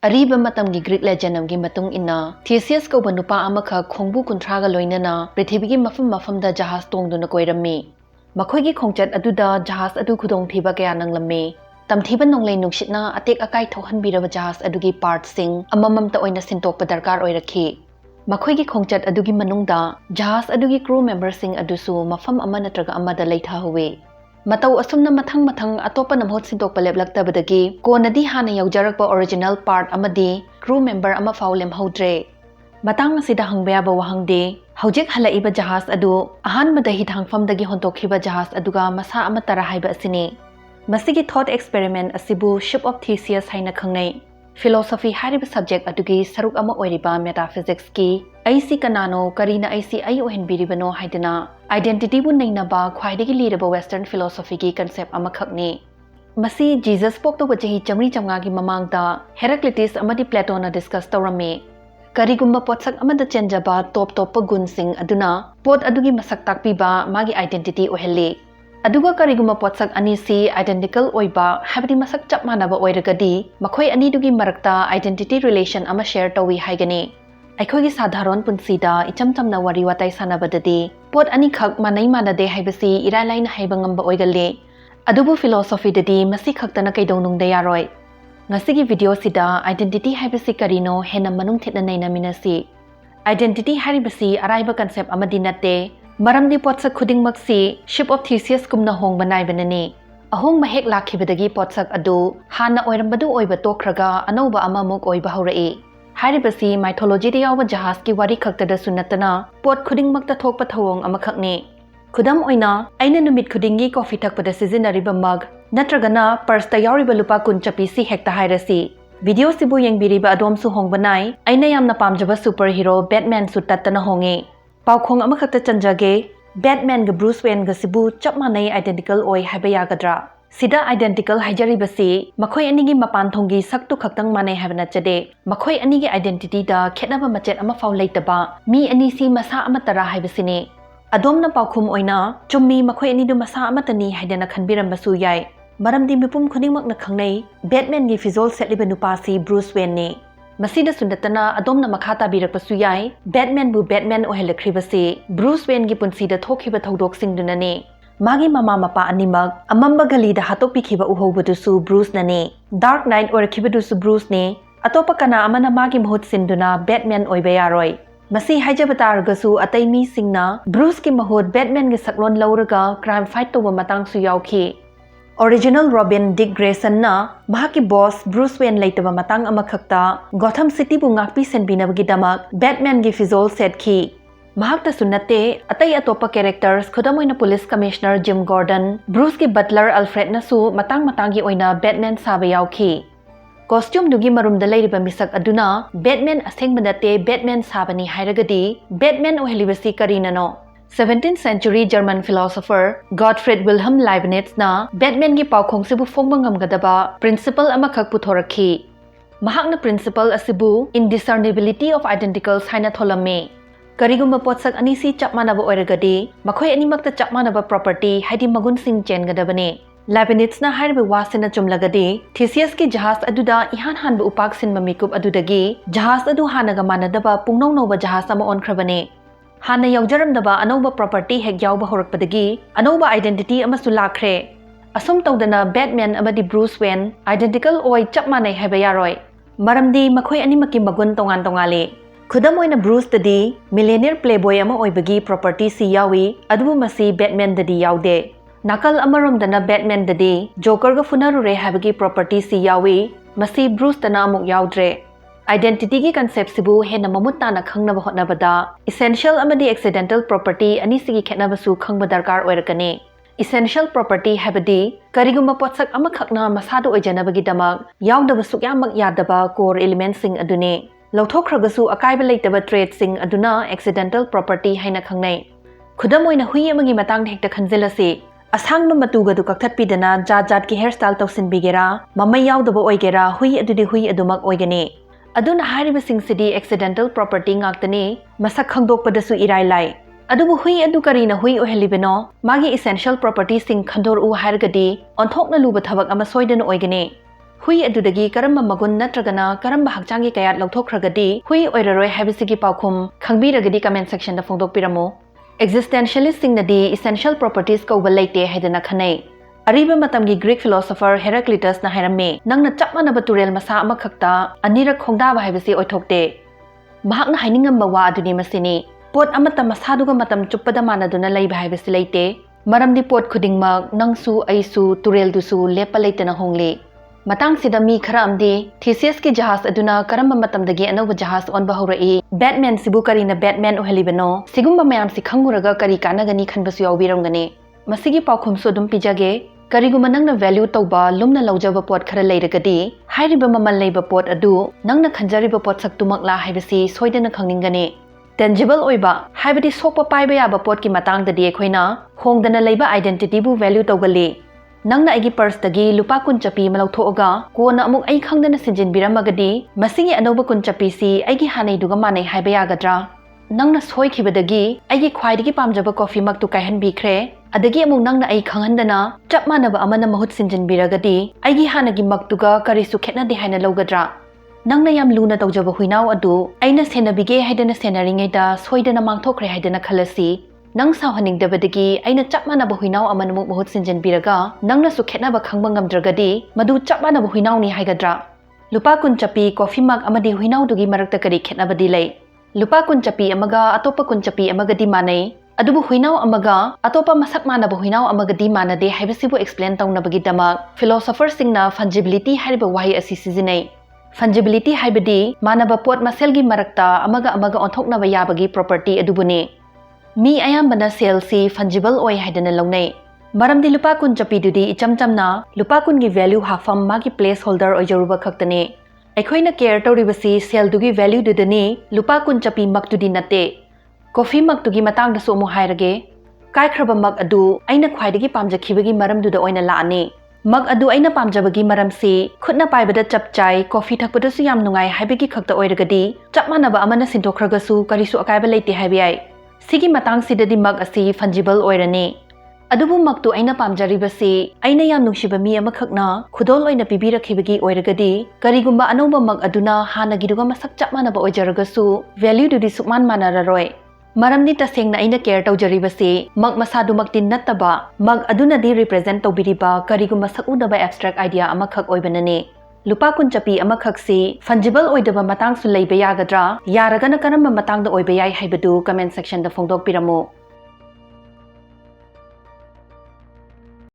Areeba मतमगी Greek लेजेंडमगी मतुंग इन्ना Theseus कौबा नुपा अमखा खोंगबु कुंथ्रागा लोइनना पृथ्वीगी मफम मफमदा जहाज तोंगदुना कोइरम्मी मखोइगी खोंगचत अदुदा जहाज अदु खुदोंथीबा कया नंगलम्मी तमथीबा नोंगलै नुंगसितना अतेक अकाई थोहनबीरबा जहाज अदुगी पार्टसिंग अमममता ओइना सिंतोकपा दरकार ओइरखी मखोइगी खोंगचत अदुगी मनुंगदा जहाज अदुगी क्रू मेंबरसिंग अदुसु मफम अमा नत्रगा अमादा लैथाहुवे मतौ असुमना मथंग मथंग अतोपा नमहोत सिंतोकपा लेपलक्तबदगी कोनदी हाना यौजरकपा ओरिजिनल पार्ट अमदी क्रू मेंबर अमा फाउ लेमहौद्रे मतंग असिदा हंगबयाबा वहंगदे हौजिक हलाइबा जहाज अदु अहानबदा हिथांगफमदगी होंतोखिबा जहाज अदुगा मसा अमा तरा हाइबा असिनी मसिगी थॉट एक्सपेरिमेंट असिबु शिप ऑफ थीसियस हाइना खंगनै फिलोसॉफी हारिबा सब्जेक्ट अदुगी सरुक अमा ओइरिबा मेटाफिजिक्स की ऐसी कनानो करीना ऐसी ऐ ओहनबिरिबनो हाइदना आइडेंटिटी बु नैनाबा ख्वाइदगी लीरबा वेस्टर्न फिलोसॉफी की कंसेप्ट अमा खकनी मसी जीसस पोक्तोबा चही चमरी चमगागी ममांगदा हेराक्लिटिस अमदी प्लेटोना डिस्कस तौरम्मी करीगुम्बा पोत्सक अमदा चेंजबा टॉप टॉप गुणसिंग अदुना पोत अदुगी मसक ताकपीबा मागी आइडेंटिटी ओहल्ली अदुगा करीगुम्बा पोत्सक अनीसी आइडेंटिकल ओइबा हाबदी मसक चप मानबा ओइरगदी मखोइ अनीदुगी मरक्ता आइडेंटिटी रिलेशन अमा शेयर तौवी हाइगनी अखोइगी साधारण पुंसीदा इचम चमना वरी वाताई सानबददी पोत अनी खक मानै मानदे हाइबसी इरालाइन हाइबंगम्बा ओइगल्ले अदुबु philosophy ददी Masih खक्तना कैदौनुंगदा यारोय ngasi video sida identity haibasi karino hena manung thitna naina minasi identity haribasi araiba concept amadi natte maramdi potsak khudingmak si ship of theseus kumna hong banai banani ahong mahek lakhibadagi potsak adu hana oirambadu oiba tokraga anauba amamuk oiba haurai haribasi mythology de yawa jahaz ki wari khaktada sunatana pot khudingmak ta thokpa thawong amakhakni khudam oina aina numit khudingi coffee thakpada seasonariba mug नत्रगना purse ता यारिबा लुपा कुन चपीसी हेक्ता हाइरसी video सिबु येंगबिरिबा अदोमसु होंगबनाय आइना यामना पामजबा super hero Batman सु तत्तना होंगे पाउखोंग अमखत चंजगे Batman ग Bruce Wayne ग सिबु चप मानै आइडेंटिकल ओय हाइबा यागद्रा सिदा आइडेंटिकल हाइजरिबसी मखोय अनिगी मपान थोंगी सक्तु खक्तंग मानै हाइबना चदे मखोय अनिगी आइडेंटिटी दा खेतनबा मचेत अमा फाउ लेतबा मी अनीसी मसा अमा तरा हाइबसिने अदोमना पाउखुम ओइना चुम्मी मखोय अनिदु मसा अमतनी हाइदना खनबिरमबसु याय मरमदी मिपुम खुनिंगमकना खंगनै बैटमैन गी फिजोल सेटलिबा नुपासी ब्रूस वेन ने मसीदा सुंदतना अदोमना मखाता बिरकपसु याय बैटमैन बु बैटमैन ओहेलख्रिबसी ब्रूस वेन गी पुंसीदा थोखिबा थौदोक सिंगदुनने मागी ममा मपा अनिमक अमम्बा गलीदा हातोकपिखिबा उहौबदुसु ब्रूस नने डार्क नाइट ओरखिबदुसु ब्रूस ने अतोपा कना अमना मागी महूत सिंदुना बैटमैन ओइबा यारोय मसी हाइजबा तारगसु अतै मी सिंगना ब्रूस की महूत बैटमैन गी सकलोन लौरगा क्राइम फाइट तोबा मतंगसु यावखि ओरिजिनल रॉबिन डिक ग्रेसन ना महाकी बॉस ब्रूस वेन लेतबा मतंग अमखक्ता गॉथम सिटी बु ngakpi senbinabagi damak बैटमैन गी फिजोल सेटखि महाक्ता सुनते अतै अतोपा कैरेक्टर्स खुदमोइना police commissioner Jim Gordon Bruce की बटलर अल्फ्रेड नसु मतंग मतंगी ओइना बैटमैन साबा यावखि कॉस्ट्यूम दुगी मरुमदा लेरिबा मिसक अदुना बैटमैन असेंगबा नते बैटमैन साबनी हाइरगदी बैटमैन ओहेलिबसी करिननो 17th century German philosopher Gottfried Wilhelm Leibniz na Batman gi paukong sibu phongba ngamgadaba principle amakhak puthoraki mahakna principle asibu indiscernibility of identicals haina tholame karigumba potsak anisi chapmanaba oiragadi makhoi animakta chapmanaba property haidi magun sing chen gadabane Leibniz na hairiba wasina chumlagadi Theseus ki jahaz aduda ihan hanba upak sinma mikup adudagi jahaz adu hanaga manadaba pungnau noba jahaz ama onkrabane हाना यौजरमदबा अनौबा property हेक यावबा होरकपदगी अनौबा identity अमसु लाख्रे असुम तौदना बैटमैन अमदी ब्रूस वेन आइडेंटिकल ओय चप मानै हाइबा यारोय मरमदी मखोय अनिमकी मगुन तोंगान तोंगाले खुदम ओइना ब्रूस ददी मिलियनेयर प्लेबॉय अमा ओइबगी प्रॉपर्टी सी यावी अदुबु मसी बैटमैन ददी यावदे नाकल अमरोमदना बैटमैन ददी जोकर ग फुनरुरे हाइबगी प्रॉपर्टी सी यावी मसी ब्रूस तना अमुक यावद्रे आइडेंटिटी की कंसेप्ट सिबु हेना ममुत्ताना खंगनबा होटनबदा इसेंशियल अमदी एक्सीडेंटल प्रॉपर्टी अनिसिगी खेतनबसु खंगबा दरकार ओइरकने इसेंशियल प्रॉपर्टी हैबदी करिगुम्बा पोत्सक अमखकना मसादो ओइजनबगी दमक यावदबसु यामक यादबा कोर एलिमेंट सिंग अदुने लौथोखरगसु अकाइबा लेतबा ट्रेड सिंग अदुना एक्सीडेंटल प्रॉपर्टी हाइना खंगनै खुदम ओइना हुई अमगी मतंग हेक्ता खंजिलसे असंगबा मतुगदु कक्थटपीदना जात जात की हेयर स्टाइल तौसिनबिगेरा ममै यावदबा ओइगेरा हुई अदुदि हुई अदुमक ओइगने अदुना हारिबा सिंगसिदी एक्सीडेंटल प्रॉपर्टी ngakतने मसक खंगदोकपदसु इराइलाई अदुबु हुई अदु करीना हुई ओहेलिबनो मागी इसेंशियल प्रॉपर्टी सिंग खंदोर उ हारगदी ऑनथोकना लुबा थबक अमा सोइदन ओइगने hui adudagi karamba magun natragana karamba hakchangi kayat lauthokhragadi hui oiraroi haibisigi paukhum khangbiragadi comment section da phongdokpiramo. Existentialist singnadi essential properties kauba leite haidana khanai. Ariba matamgi Greek philosopher Heraclitus na hairame nangna chapmanaba turel masa amakhakta anirak khongdaba haibisi oithokte. Mahakna hainingamba wa aduni masini pot amata masaduga matam chuppada manaduna leiba haibisi leite. Maramdi pot khudingmak nangsu aisu turel dusu lepa leitana hongli. Matang sida mi khara amdi Theseus ki jahas aduna karamba matamdagi anova jahas onba haurai Batman sibu karina Batman oihanlibano sigumba mayam si khanguraga kari kanagani khanbasu yawbiramgani. Masigi paukhum so dum pijage kariguma nangna value tauba lumna laujaba pot khara leiragadi hairiba mamal leiba pot adu nangna khanjariba pot saktumakla haibasi soidana khangningani. Tangible oiba haibadi sokpa paiba yaba pot ki matangdadi ekhoina hongdana leiba identity bu value taugali. Nangna aigi purse dagi lupa kunchapi malauthoga kona amuk ai khangdana sinjinbiramagadi masigi anoba kunchapi si aigi hanai duga manai haiba yagadra. Nangna soikhibadagi aigi khwaidagi pamjaba coffee mak tu kaihanbikhre adagi amuk nangna ai khanghandana chap manaba amana mahut sinjinbiragadi aigi hanagi maktuga karisu khetna de haina logadra. Nangna yam luna tawjaba huinaw adu aina senabige haidana senaringaida soidana mangthokre haidana khalasi nang sawhaningdabadagi aina chapmanaba huinaw amanamuk mahut sinjinbiraga nangna su khetnaba khangba ngamdragadi madu chapmanaba huinaw ni haigadra. Lupa kunchapi coffee mug amadi huinaw dugi marakta kari khetnabadi lei. Lupa kunchapi amaga atopa kunchapi amagadi manai adubu huinaw amaga atopa masak manaba huinaw amagadi manade haibasibu explain tawnabagi damak philosopher singna fungibility hariba wahi asi sizinai. Fungibility haibadi manaba pot maselgi marakta amaga onthoknaba yabagi property adubuni. Mi ayambana cell si fungible oi haidana launai. Maramdi lupa kun chapi dudi ichamchamna lupa kun gi value hafam magi placeholder oi jaruba khaktane. Aikhoina care tawribasi cell dugi value dudani lupa kun chapi maktudi nate. Coffee maktugi matangda so mu hairage. Kaikhraba mak adu aina khwaidagi pamjakhibagi maramduda oina laani. Mag adu aina pamjabagi maramsi khutna paibada chapchai coffee thakpadasu yam nungai haibagi khakta oiragadi chapmanaba amana sintokhragasu karisu akaiba leite haibiyai. Sigi matang sidadi mag asi fungible oirani. Adubu maktu aina pamjaribasi aina yam nungshiba mi amakhakna khudol oina pibirakhibagi oiragadi karigumba anoba mag aduna hanagiduga masak chapmanaba oijaragasu value dudi sukman manararoi. Maramni tasengna aina care tawjaribasi mag masadumakti nattaba mag aduna di represent tawbiriba karigumba sakudaba abstract idea amakhak oibanani. Lupa kunchapi amakhaksi fungible oidaba matang su leiba yagadra yaragana karamba matangda oiba yai haibadu comment section da phongdokpiramo.